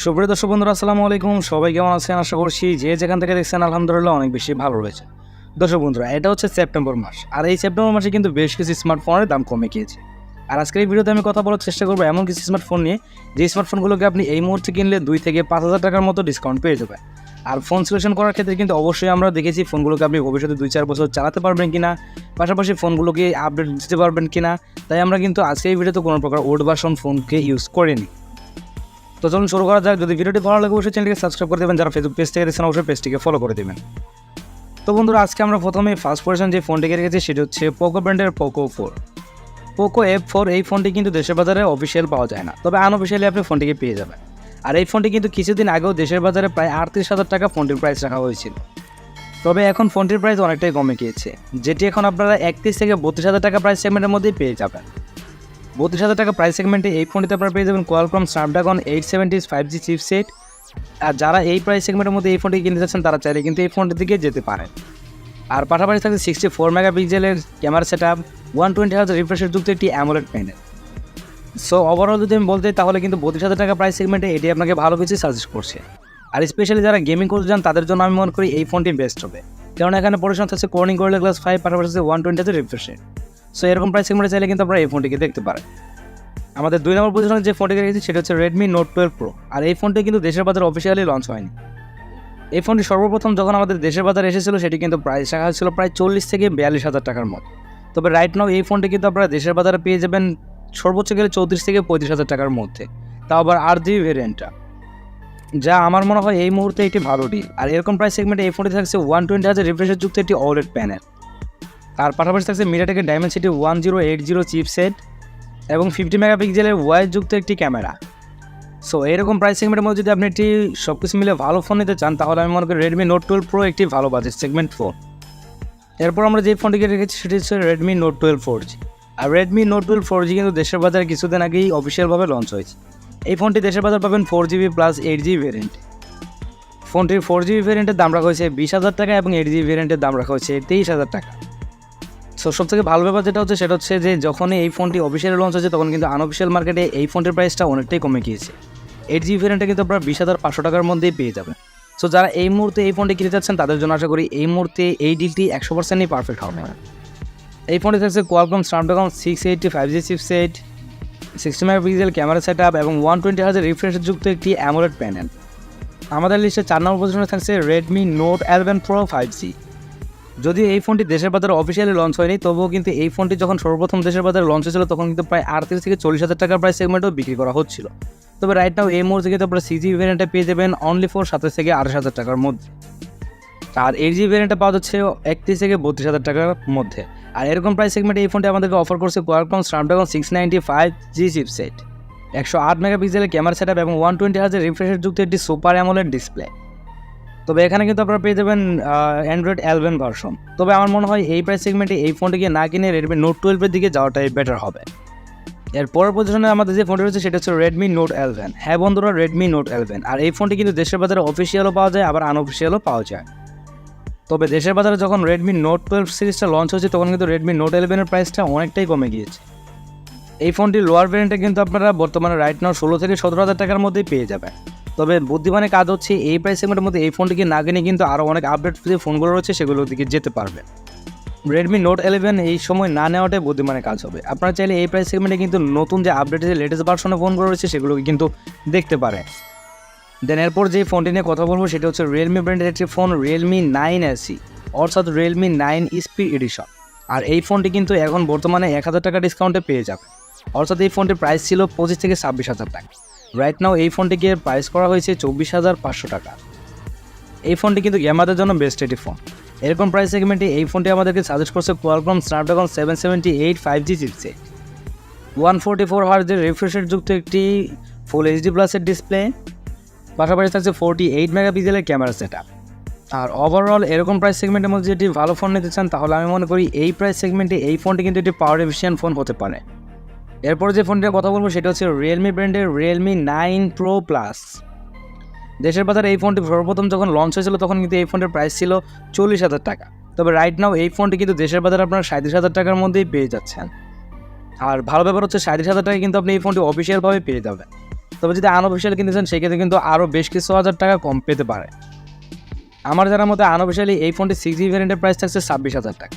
সুপ্রিয় দর্শক বন্ধুরা, আসসালামু আলাইকুম। সবাই কেমন আছেন? আশা করছি যে যেখান থেকে দেখছেন আলহামদুলিল্লাহ অনেক বেশি ভালো রয়েছে। দর্শক বন্ধুরা, এটা হচ্ছে সেপ্টেম্বর মাস, আর এই সেপ্টেম্বর মাসে কিন্তু বেশ কিছু স্মার্টফোনের দাম কমে গিয়েছে। আর আজকের এই ভিডিওতে আমি কথা বলার চেষ্টা করবো এমন কিছু স্মার্টফোন নিয়ে, যে স্মার্টফোনগুলোকে আপনি এই মুহূর্তে কিনলে 2 থেকে 5,000 টাকার মতো ডিসকাউন্ট পেয়ে যাবেন। আর ফোন সিলেকশন করার ক্ষেত্রে কিন্তু অবশ্যই আমরা দেখেছি ফোনগুলোকে আপনি ভবিষ্যতে 2-4 বছর চালাতে পারবেন কিনা, পাশাপাশি ফোনগুলোকে আপডেট দিতে পারবেন কিনা। তাই আমরা কিন্তু আজকে এই ভিডিওতে কোনো প্রকার ওল্ড ভার্সন ফোনকে ইউজ করিনি। তো চলুন শুরু করা যাক। যদি ভিডিওটি ভালো লাগে অবশ্যই চ্যানেলটিকে সাবস্ক্রাইব করে দেবেন, যারা ফেসবুক পেজ থেকে দেখছেন অবশ্যই পেজটিকে ফলো করে দেবেন। তো বন্ধুরা, আজকে আমরা প্রথমে ফার্স্ট পজিশন যে ফোনটিকে রেখেছি সেটি হচ্ছে পোকো ব্র্যান্ডের পোকো F4। এই ফোনটি কিন্তু দেশের বাজারে অফিসিয়াল পাওয়া যায় না, তবে আনঅফিসিয়ালি আপনি ফোনটিকে পেয়ে যাবেন। আর এই ফোনটি কিন্তু কিছুদিন আগেও দেশের বাজারে প্রায় 38,000 টাকা ফোনটির প্রাইস রাখা হয়েছিল, তবে এখন ফোনটির প্রাইস অনেকটাই কমে গিয়েছে, যেটি এখন আপনারা 31 থেকে 32,000 টাকা প্রাইস সেগমেন্টের মধ্যেই পেয়ে যাবেন। 32,000 টাকা প্রাইস সেগমেন্টে এই ফোনটিতে আপনারা পেয়ে যাবেন কোয়ালকম স্ন্যাপড্রাগন 870 5G চিপসেট। আর যারা এই প্রাইস সেগমেন্টের মধ্যে এই ফোনটি কিনতে চাচ্ছেন তারা চাইলে কিন্তু এই ফোনটির দিকে যেতে পারেন। আর পাশাপাশি থাকছে 64 মেগাপিক্সেলের ক্যামেরা সেট আপ, 120Hz রিফ্রেশের যুক্ত একটি অ্যামোলেড প্যানেল। সো ওভারঅল যদি আমি বলতে তাহলে কিন্তু 32,000 টাকা প্রাইস সেগমেন্টে এটি আপনাকে ভালো কিছু সাজেস্ট করছে। আর স্পেশালি যারা গেমিং করতে চান তাদের জন্য আমি মনে করি এই ফোনটি বেস্ট হবে, কারণ এখানে পরিচালনা থাকছে কর্নিং গোরিলা গ্লাস 5, পাশাপাশি 120Hz রিফ্রেশের। সো এরকম প্রাইস সেগমেন্টে চাইলে কিন্তু আপনারা এই ফোনটিকে দেখতে পারেন। আমাদের 2 নম্বর পজিশনে যে ফোনটি রেখেছি সেটা হচ্ছে Redmi Note 12 Pro। আর এই ফোনটি কিন্তু দেশের বাজারে অফিসিয়ালি লঞ্চ হয়নি। এই ফোনটি সর্বপ্রথম যখন আমাদের দেশের বাজারে এসেছিল সেটি কিন্তু প্রাইস রাখা হয়েছিল প্রায় 40 থেকে 42,000 টাকার মতো। তবে রাইট নাও এই ফোনটি কিন্তু আপনারা দেশের বাজারে পেয়ে যাবেন সর্বোচ্চ গেলে 34 থেকে 35,000 টাকার মধ্যে, তাও আবার 8GB ভেরিয়েন্টটা, যা আমার মনে হয় এই মুহূর্তে একটি ভালো ডিল। আর এরকম প্রাইস সেগমেন্টে এই ফোনটি থাকছে 120Hz রিফ্রেশের যুক্ত একটি OLED প্যানেল। তার পাশাপাশি থাকছে MediaTek Dimensity 1080 চিপসেট এবং 50 মেগাপিক্সেলের ওয়াইড যুক্ত একটি ক্যামেরা। সো এরকম প্রাইস সেগমেন্টের মধ্যে যদি আপনি একটি সব কিছু মিলে ভালো ফোন নিতে চান তাহলে আমি মনে করি Redmi Note 12 Pro একটি ভালো বাজেট সেগমেন্ট ফোন। এরপর আমরা যে ফোনটিকে রেখেছি সেটি হচ্ছে Redmi Note 12 4G। আর Redmi Note 12 4G কিন্তু দেশের বাজারে কিছুদিন আগেই অফিসিয়ালভাবে লঞ্চ হয়েছে। এই ফোনটি দেশের বাজার পাবেন 4GB প্লাস 8GB ভেরিয়েন্ট। ফোনটির 4GB ভেরিয়েন্টের দাম রাখা হয়েছে 20,000 টাকা এবং 8GB ভেরিয়েন্টের দাম রাখা হয়েছে 23,000 টাকা। সো সবথেকে ভালো ব্যাপার যেটা হচ্ছে সেটা হচ্ছে যে যখনই এই ফোনটি অফিসিয়ালি লঞ্চ হয়েছে তখন কিন্তু আনঅফিসিয়াল মার্কেটে এই ফোনটির প্রাইসটা অনেকটাই কমে গিয়েছে। 8GB ভেরিয়েন্টে কিন্তু আপনারা 20,500 টাকার মধ্যেই পেয়ে যাবেন। সো যারা এই মুহূর্তে এই ফোনটি কিনতে চাচ্ছেন তাদের জন্য আশা করি এই মুহূর্তে এই ডিলটি 100%ই পারফেক্ট হবে। এই ফোনটি থাকছে Qualcomm Snapdragon 680 5G chipset, 60 megapixel camera set up এবং 120Hz রিফ্রেশের যুক্ত একটি অ্যামোলেড প্যানেল। আমাদের লিস্টে 4 নম্বর পজিশনে থাকছে Redmi Note 11 Pro 5G। যদিও এই ফোনটি দেশের বাজারে অফিসিয়ালি লঞ্চ হয়নি, তবুও কিন্তু এই ফোনটি যখন সর্বপ্রথম দেশের বাজারে লঞ্চ হয়েছিল তখন কিন্তু প্রায় 38 থেকে 40,000 টাকার প্রাইস সেগমেন্টেও বিক্রি করা হচ্ছিল। তবে রাইট নাও এই মুহূর্তে কিন্তু আপনারা 6GB ভেরিয়েন্টে পেয়ে যাবেন অনলি ফর 27 থেকে 28,000 টাকার মধ্যে। আর 8GB ভেরিয়েন্টে পাওয়া যাচ্ছে 31 থেকে 32,000 টাকার মধ্যে। আর এরকম প্রাইস সেগমেন্টে এই ফোনটি আমাদেরকে অফার করছে কোয়ালকম স্ন্যাপড্রাগন 690 5G চিপসেট, 108 মেগাপিক্সেলের ক্যামেরা সেট আপ এবং 120Hz রিফ্রেশের যুক্ত একটি সুপার অ্যামোলেড ডিসপ্লে। তবে এখানে কিন্তু আপনারা পেয়ে যাবেন অ্যান্ড্রয়েড 11 ভার্সন। তবে আমার মনে হয় এই প্রাইস সেগমেন্টে এই ফোনটিকে না কিনে Redmi Note 12 এর দিকে যাওয়াটাই বেটার হবে। এর পরের পজিশনে আমাদের যে ফোনটি রয়েছে সেটা হচ্ছে Redmi Note 11। হ্যাঁ বন্ধুরা, Redmi Note 11। আর এই ফোনটি কিন্তু দেশের বাজারে অফিসিয়ালও পাওয়া যায় আবার আনঅফিসিয়ালও পাওয়া যায়। তবে দেশের বাজারে যখন Redmi Note 12 সিরিজটা লঞ্চ হয়েছে তখন কিন্তু Redmi Note 11 এর প্রাইসটা অনেকটাই কমে গিয়েছে। এই ফোনটির লোয়ার ভেরিয়েন্টে কিন্তু আপনারা বর্তমানে রাইট নাও 16 থেকে 17,000 টাকার মধ্যেই পেয়ে যাবেন। তবে বুদ্ধিমানের কাজ হচ্ছে এই প্রাইস সেগমেন্টের মধ্যে এই ফোনটিকে না কিনে কিন্তু আরও অনেক আপডেট যে ফোনগুলো রয়েছে সেগুলোর দিকে যেতে পারবে। Redmi Note 11 এই সময় না নেওয়াটাই বুদ্ধিমানের কাজ হবে। আপনারা চাইলে এই প্রাইস সেগমেন্টে কিন্তু নতুন যে আপডেটেড যে লেটেস্ট ভার্সনের ফোনগুলো রয়েছে সেগুলোকে কিন্তু দেখতে পারে। দেন এরপর যে ফোনটি নিয়ে কথা বলবো সেটা হচ্ছে Realme ব্র্যান্ডের একটি ফোন Realme 9 SE, অর্থাৎ Realme 9 স্পিড এডিশন। আর এই ফোনটি কিন্তু এখন বর্তমানে 1,000 টাকা ডিসকাউন্টে পেয়ে যাবে, অর্থাৎ এই ফোনটির প্রাইস ছিল 25 থেকে 26,000 টাকা। রাইট নাও এই ফোনটিকে প্রাইস করা হয়েছে 24,500 টাকা। এই ফোনটি কিন্তু গেমারদের জন্য বেস্ট একটি ফোন। এরকম প্রাইস সেগমেন্টে এই ফোনটি আমাদেরকে সাজেস্ট করছে Qualcomm Snapdragon 778 5G chipset, 144Hz রিফ্রেশের যুক্ত একটি ফুল HD প্লাসের ডিসপ্লে, পাশাপাশি থাকছে 48 মেগাপিক্সেলের ক্যামেরা সেট আপ। আর ওভারঅল এরকম প্রাইস সেগমেন্টের মধ্যে যদি ভালো ফোন নিতে চান তাহলে আমি মনে করি এই প্রাইস সেগমেন্টে এই ফোনটি কিন্তু একটি পাওয়ার এফিশিয়েন্ট ফোন হতে পারে। এরপর যে ফোনটির কথা বলবো সেটা হচ্ছে Realme ব্র্যান্ডের Realme 9 Pro Plus। দেশের বাজারে এই ফোনটি সর্বপ্রথম যখন লঞ্চ হয়েছিল তখন কিন্তু এই ফোনটির প্রাইস ছিল 40,000 টাকা। তবে রাইট নাও এই ফোনটি কিন্তু দেশের বাজারে আপনারা 37,000 টাকার মধ্যেই পেয়ে যাচ্ছেন। আর ভালো ব্যাপার হচ্ছে 37,000 টাকা কিন্তু আপনি এই ফোনটি অফিসিয়ালভাবে পেয়ে যাবেন। তবে যদি আনঅফিসিয়ালি কিনতে চান সেক্ষেত্রে কিন্তু আরও বেশ কিছু হাজার টাকা কম পেতে পারে। আমার জানার মতে আনঅফিসিয়ালি এই ফোনটি 6GB ভ্যারিয়েন্টের প্রাইস থাকছে 26,000 টাকা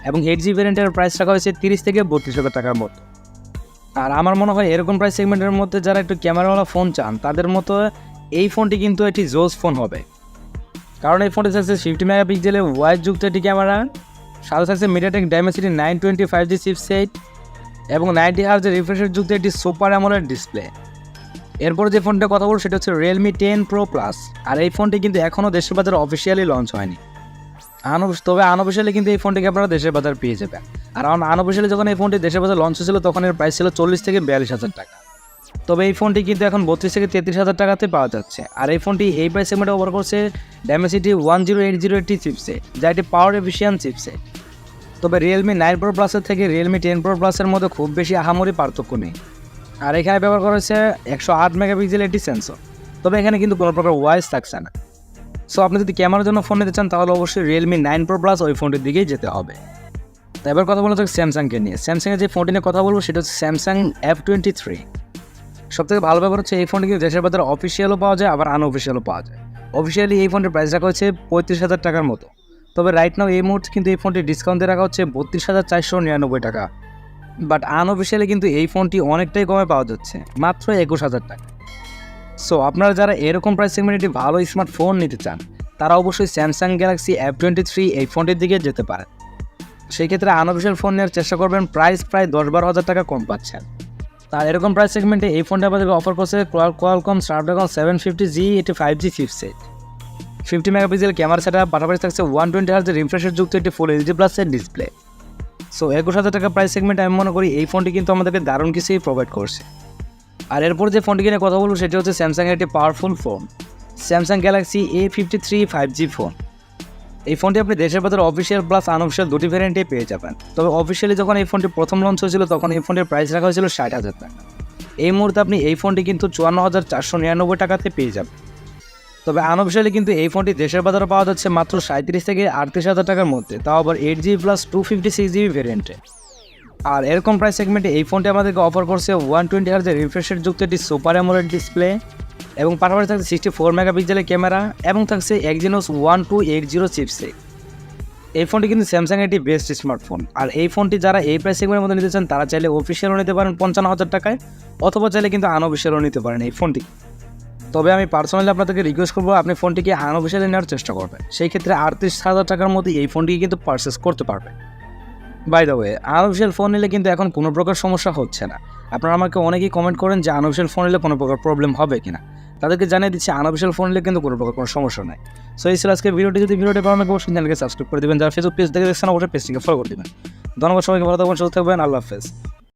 এবং 8GB ভ্যারিয়েন্টের প্রাইস রাখা হয়েছে 30 থেকে 32,000 টাকার মতো। আর আমার মনে হয় এরকম প্রাইস সেগমেন্টের মধ্যে যারা একটু ক্যামেরাওয়ালা ফোন চান তাদের মতো এই ফোনটি কিন্তু একটি জোস ফোন হবে, কারণ এই ফোনটি থাকছে 50 মেগাপিক্সেলের ওয়াইড যুক্ত একটি ক্যামেরা, সাথে থাকছে মিডিয়াটেক ডাইমেনসিটি 920 5G চিপসেট এবং 90 Hz রিফ্রেশের যুক্ত একটি সুপার অ্যামোলেড ডিসপ্লে। এরপর যে ফোনটার কথা বলবো সেটা হচ্ছে Realme 10 Pro Plus, আর এই ফোনটি কিন্তু এখনও দেশের বাজারে অফিসিয়ালি লঞ্চ হয়নি। তবে আনঅফিসিয়ালি কিন্তু এই ফোনটিকে আপনারা দেশের বাজার পেয়ে যাবেন। আর আনঅফিসিয়ালি যখন এই ফোনটি দেশের বাজার লঞ্চ হয়েছিল তখন এর প্রাইস ছিল 40 থেকে 42,000 টাকা। তবে এই ফোনটি কিন্তু এখন 32 থেকে 33,000 টাকাতে পাওয়া যাচ্ছে। আর এই ফোনটি এই প্রাইস সেগমেন্টে অফার করছে Dimensity 1080 একটি চিপসেট, যা একটি পাওয়ার এফিশিয়েন্ট চিপসেট। তবে Realme 9 Pro Plus থেকে Realme 10 Pro Plus এর মধ্যে খুব বেশি আহামরি পার্থক্য নেই। আর এখানে ব্যবহার করা হচ্ছে 108 মেগাপিক্সেলের একটি সেন্সর, তবে এখানে কিন্তু কোনো প্রকার ভয়েস থাকছে না। সো আপনি যদি ক্যামেরার জন্য ফোন নিতে চান তাহলে অবশ্যই Realme 9 Pro Plus ওই ফোনটির দিকেই যেতে হবে। তো এবার কথা বলা যাক স্যামসাংকে নিয়ে। স্যামসাংয়ের যে ফোনটি নিয়ে কথা বলবো সেটা হচ্ছে Samsung F23। সবথেকে ভালো ব্যাপার হচ্ছে এই ফোনটি কিন্তু দেশের বাজারে অফিসিয়ালও পাওয়া যায় আবার আনঅফিসিয়ালও পাওয়া যায়। অফিসিয়ালি এই ফোনটির প্রাইস রাখা হচ্ছে 35,000 টাকার মতো, তবে রাইট নাও এই মুহূর্তে কিন্তু এই ফোনটি ডিসকাউন্ট দিয়ে রাখা হচ্ছে 32,499 টাকা। বাট আনঅফিসিয়ালি কিন্তু এই ফোনটি অনেকটাই কমে পাওয়া যাচ্ছে, মাত্র 21,000 টাকা। সো আপনারা যারা এরকম প্রাইস সেগমেন্টে একটি ভালো স্মার্টফোন নিতে চান তারা অবশ্যই Samsung Galaxy F23 এই ফোনটির দিকে যেতে পারেন। সেই ক্ষেত্রে আনঅফিসিয়াল ফোন নেওয়ার চেষ্টা করবেন, প্রাইস প্রায় 10-12 হাজার টাকা কম পাচ্ছেন। তার এরকম প্রাইস সেগমেন্টে এই ফোনটা আমাদেরকে অফার করছে Qualcomm Snapdragon 750G এটি 5G chipset, 50 megapixel camera setup, পাশাপাশি থাকছে 120 Hz রিফ্রেশের যুক্ত একটি ফুল এইচডি প্লাসের ডিসপ্লে। সো 21,000 টাকা প্রাইস সেগমেন্টে আমি মনে করি এই ফোনটি কিন্তু আমাদেরকে দারুণ কিছুই প্রোভাইড করছে। আর এরপর যে ফোনটি নিয়ে কথা বলবো সেটি হচ্ছে স্যামসাংয়ের একটি powerful phone, Samsung Galaxy A53 5G phone. এই ফোনটি আপনি দেশের বাজারে অফিসিয়াল প্লাস আনঅফিসিয়াল দুটি ভ্যারিয়েন্টে পেয়ে যাবেন। তবে অফিসিয়ালি যখন এই ফোনটি প্রথম লঞ্চ হয়েছিল তখন এই ফোনটির প্রাইস রাখা হয়েছিল 60,000 টাকা। এই মুহূর্তে আপনি এই ফোনটি কিন্তু 54,499 টাকাতে পেয়ে যাবেন। তবে আনঅফিসিয়ালি কিন্তু এই ফোনটি দেশের বাজারে পাওয়া যাচ্ছে মাত্র 37 থেকে 38,000 টাকার মধ্যে, তাও আবার 8GB প্লাস 256GB ভ্যারিয়েন্টে। আর এরকম প্রাইস সেগমেন্টে এই ফোনটি আমাদেরকে অফার করছে 120 Hz রিফ্রেশের যুক্ত একটি সুপার অ্যামোলেড ডিসপ্লে এবং পাশাপাশি থাকছে 64 মেগাপিক্সেলের ক্যামেরা এবং থাকছে Exynos 1280 চিপসেট। এই ফোনটি কিন্তু স্যামসাং একটি বেস্ট স্মার্টফোন। আর এই ফোনটি যারা এই প্রাইস সেগমেন্টের মধ্যে নিতে চান তারা চাইলে অফিসিয়ালও নিতে পারেন 55,000 টাকায়, অথবা চাইলে কিন্তু আনঅফিসিয়ালও নিতে পারেন এই ফোনটি। তবে আমি পার্সোনালি আপনাদেরকে রিকোয়েস্ট করবো আপনি ফোনটিকে আনঅফিসিয়ালি নেওয়ার চেষ্টা করবেন, সেই ক্ষেত্রে 38,000 টাকার মধ্যে এই ফোনটিকে কিন্তু পারচেস করতে পারবেন। By the way, unofficial phone নিলে কিন্তু এখন কোনো প্রকার সমস্যা হচ্ছে না। আপনারা আমাকে অনেকেই কমেন্ট করেন যে আনঅফিসিয়াল ফোন নিলে কোনো প্রকার প্রবলেম হবে কিনা, তাদেরকে জানিয়ে দিচ্ছি আনঅফিসিয়াল ফোন নিলে কিন্তু কোনো প্রকার কোনো সমস্যা নাই। সো এই ছিল আজকে ভিডিওটি। যদি ভিডিওটি ভালো লাগে অবশ্যই চ্যানেলকে সাবস্ক্রাইব করে দেবেন, যারা ফেসবুক পেজ থেকে দেখছেন অবশ্যই পেজটিকে ফলো করে দেবেন। ধন্যবাদ সবাইকে, ভালো থাকবেন, সুস্থ থাকবেন, আল্লাহ হাফেজ।